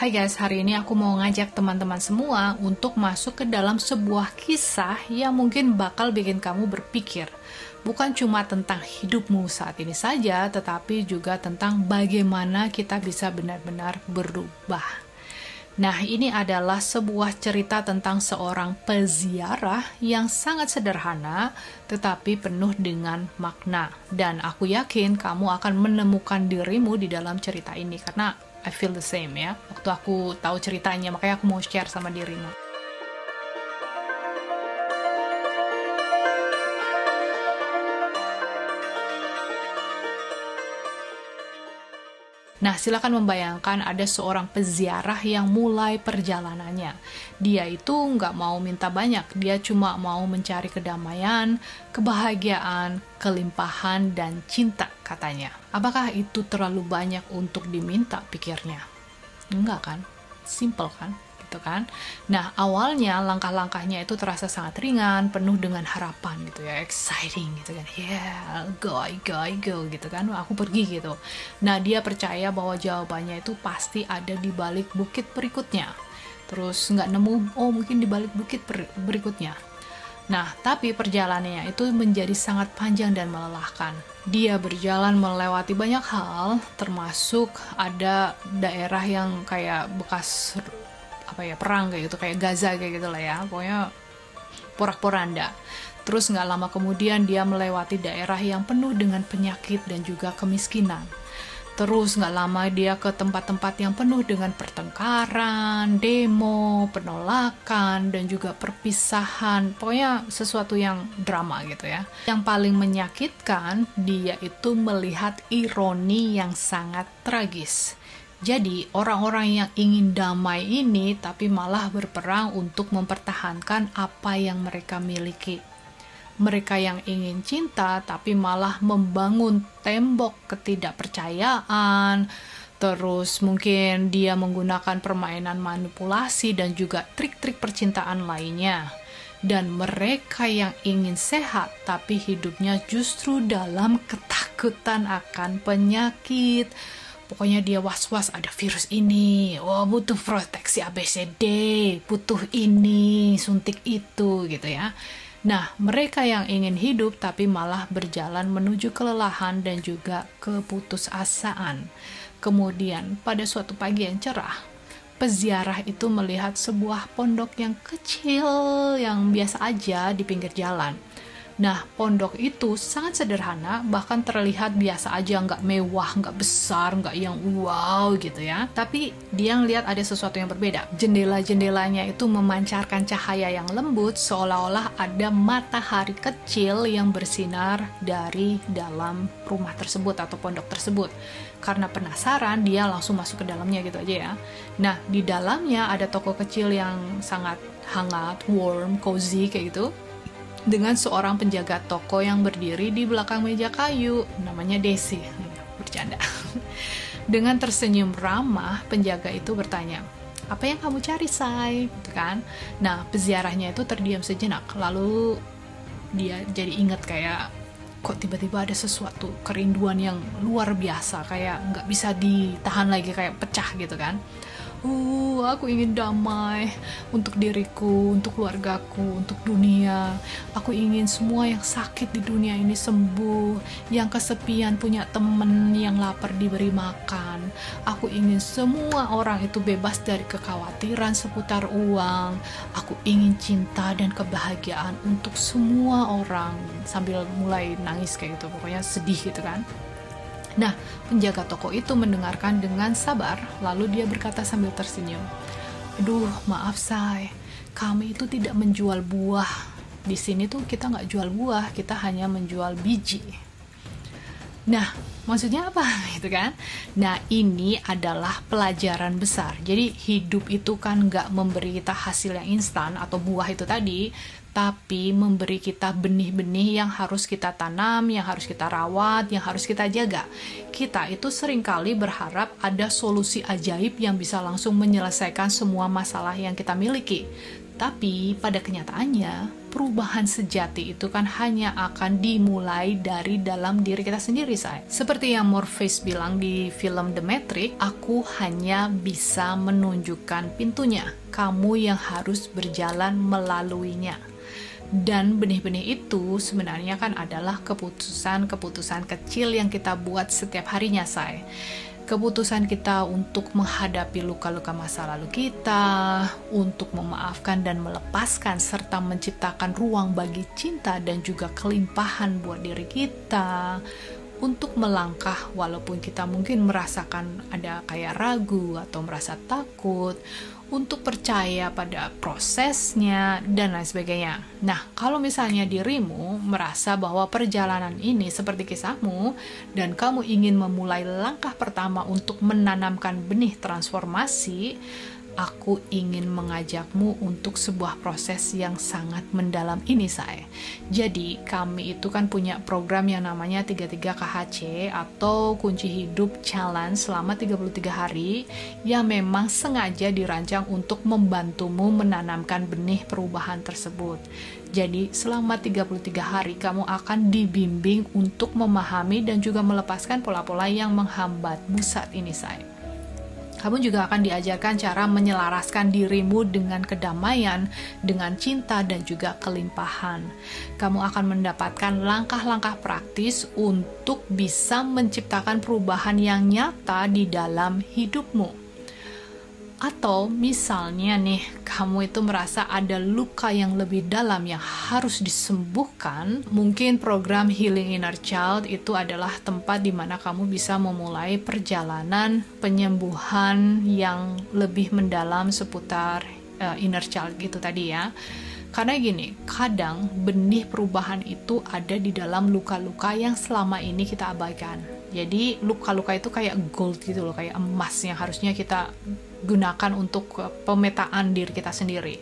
Hai guys, hari ini aku mau ngajak teman-teman semua untuk masuk ke dalam sebuah kisah yang mungkin bakal bikin kamu berpikir. Bukan cuma tentang hidupmu saat ini saja, tetapi juga tentang bagaimana kita bisa benar-benar berubah. Nah, ini adalah sebuah cerita tentang seorang peziarah yang sangat sederhana, tetapi penuh dengan makna. Dan aku yakin kamu akan menemukan dirimu di dalam cerita ini, karena I feel the same ya. Waktu aku tahu ceritanya, makanya aku mau share sama dirimu. Nah, silakan membayangkan ada seorang peziarah yang mulai perjalanannya. Dia itu nggak mau minta banyak, dia cuma mau mencari kedamaian, kebahagiaan, kelimpahan, dan cinta katanya. Apakah itu terlalu banyak untuk diminta, pikirnya? Enggak kan? Simple kan? Gitu kan? Nah, awalnya langkah-langkahnya itu terasa sangat ringan, penuh dengan harapan gitu ya, exciting gitu kan. Yeah, go gitu kan. Aku pergi gitu. Nah, dia percaya bahwa jawabannya itu pasti ada di balik bukit berikutnya. Terus nggak nemu, oh mungkin di balik bukit berikutnya. Nah, tapi perjalanannya itu menjadi sangat panjang dan melelahkan. Dia berjalan melewati banyak hal, termasuk ada daerah yang kayak bekas perang kayak gitu, kayak Gaza kayak gitu lah ya, pokoknya porak-poranda. Terus nggak lama kemudian dia melewati daerah yang penuh dengan penyakit dan juga kemiskinan. Terus nggak lama dia ke tempat-tempat yang penuh dengan pertengkaran, demo, penolakan, dan juga perpisahan. Pokoknya sesuatu yang drama gitu ya. Yang paling menyakitkan, dia itu melihat ironi yang sangat tragis. Jadi, orang-orang yang ingin damai ini tapi malah berperang untuk mempertahankan apa yang mereka miliki. Mereka yang ingin cinta tapi malah membangun tembok ketidakpercayaan. Terus mungkin dia menggunakan permainan manipulasi dan juga trik-trik percintaan lainnya. Dan mereka yang ingin sehat tapi hidupnya justru dalam ketakutan akan penyakit. Pokoknya dia was-was ada virus ini, butuh proteksi ABCD, butuh ini, suntik itu gitu ya. Nah, mereka yang ingin hidup tapi malah berjalan menuju kelelahan dan juga keputusasaan. Kemudian pada suatu pagi yang cerah, peziarah itu melihat sebuah pondok yang kecil yang biasa aja di pinggir jalan. Nah, pondok itu sangat sederhana, bahkan terlihat biasa aja, nggak mewah, nggak besar, nggak yang wow gitu ya. Tapi dia ngelihat ada sesuatu yang berbeda. Jendela-jendelanya itu memancarkan cahaya yang lembut, seolah-olah ada matahari kecil yang bersinar dari dalam rumah tersebut atau pondok tersebut. Karena penasaran, dia langsung masuk ke dalamnya gitu aja ya. Nah, di dalamnya ada toko kecil yang sangat hangat, warm, cozy kayak gitu, dengan seorang penjaga toko yang berdiri di belakang meja kayu, namanya Desi. Bercanda. Dengan tersenyum ramah, penjaga itu bertanya, "Apa yang kamu cari, Say?" Gitu kan. Nah, peziarahnya itu terdiam sejenak, lalu dia jadi ingat kayak, kok tiba-tiba ada sesuatu, kerinduan yang luar biasa, kayak nggak bisa ditahan lagi, kayak pecah gitu kan. Aku ingin damai untuk diriku, untuk keluargaku, untuk dunia. Aku ingin semua yang sakit di dunia ini sembuh, yang kesepian punya temen, yang lapar diberi makan. Aku ingin semua orang itu bebas dari kekhawatiran seputar uang. Aku ingin cinta dan kebahagiaan untuk semua orang. Sambil mulai nangis kayak gitu, pokoknya sedih gitu kan. Nah, penjaga toko itu mendengarkan dengan sabar, lalu dia berkata sambil tersenyum, "Aduh, maaf Say, kami itu tidak menjual buah. Di sini tuh kita nggak jual buah, kita hanya menjual biji." Nah, maksudnya apa gitu kan? Nah, ini adalah pelajaran besar. Jadi, hidup itu kan nggak memberi kita hasil yang instan atau buah itu tadi, tapi memberi kita benih-benih yang harus kita tanam, yang harus kita rawat, yang harus kita jaga. Kita itu seringkali berharap ada solusi ajaib yang bisa langsung menyelesaikan semua masalah yang kita miliki. Tapi pada kenyataannya, perubahan sejati itu kan hanya akan dimulai dari dalam diri kita sendiri, say. Seperti yang Morpheus bilang di film The Matrix, aku hanya bisa menunjukkan pintunya, kamu yang harus berjalan melaluinya. Dan benih-benih itu sebenarnya kan adalah keputusan-keputusan kecil yang kita buat setiap harinya, say. Keputusan kita untuk menghadapi luka-luka masa lalu kita, untuk memaafkan dan melepaskan, serta menciptakan ruang bagi cinta dan juga kelimpahan buat diri kita, untuk melangkah walaupun kita mungkin merasakan ada kayak ragu atau merasa takut, untuk percaya pada prosesnya, dan lain sebagainya. Nah, kalau misalnya dirimu merasa bahwa perjalanan ini seperti kisahmu, dan kamu ingin memulai langkah pertama untuk menanamkan benih transformasi, aku ingin mengajakmu untuk sebuah proses yang sangat mendalam ini, say. Jadi, kami itu kan punya program yang namanya 33 KHC atau Kunci Hidup Challenge selama 33 hari yang memang sengaja dirancang untuk membantumu menanamkan benih perubahan tersebut. Jadi, selama 33 hari kamu akan dibimbing untuk memahami dan juga melepaskan pola-pola yang menghambatmu saat ini, say. Kamu juga akan diajarkan cara menyelaraskan dirimu dengan kedamaian, dengan cinta, dan juga kelimpahan. Kamu akan mendapatkan langkah-langkah praktis untuk bisa menciptakan perubahan yang nyata di dalam hidupmu. Atau misalnya nih, kamu itu merasa ada luka yang lebih dalam yang harus disembuhkan, mungkin program Healing Inner Child itu adalah tempat di mana kamu bisa memulai perjalanan penyembuhan yang lebih mendalam seputar inner child gitu tadi ya. Karena gini, kadang benih perubahan itu ada di dalam luka-luka yang selama ini kita abaikan. Jadi luka-luka itu kayak gold gitu loh, kayak emas yang harusnya kita gunakan untuk pemetaan diri kita sendiri.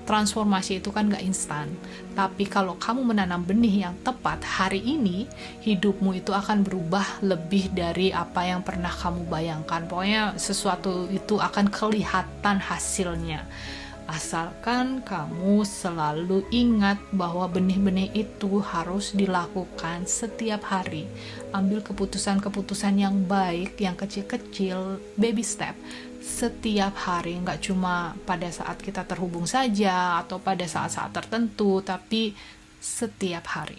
Transformasi itu kan gak instan, tapi kalau kamu menanam benih yang tepat hari ini, hidupmu itu akan berubah lebih dari apa yang pernah kamu bayangkan. Pokoknya sesuatu itu akan kelihatan hasilnya. Asalkan kamu selalu ingat bahwa benih-benih itu harus dilakukan setiap hari. Ambil keputusan-keputusan yang baik, yang kecil-kecil, baby step, setiap hari. Nggak cuma pada saat kita terhubung saja, atau pada saat-saat tertentu, tapi setiap hari.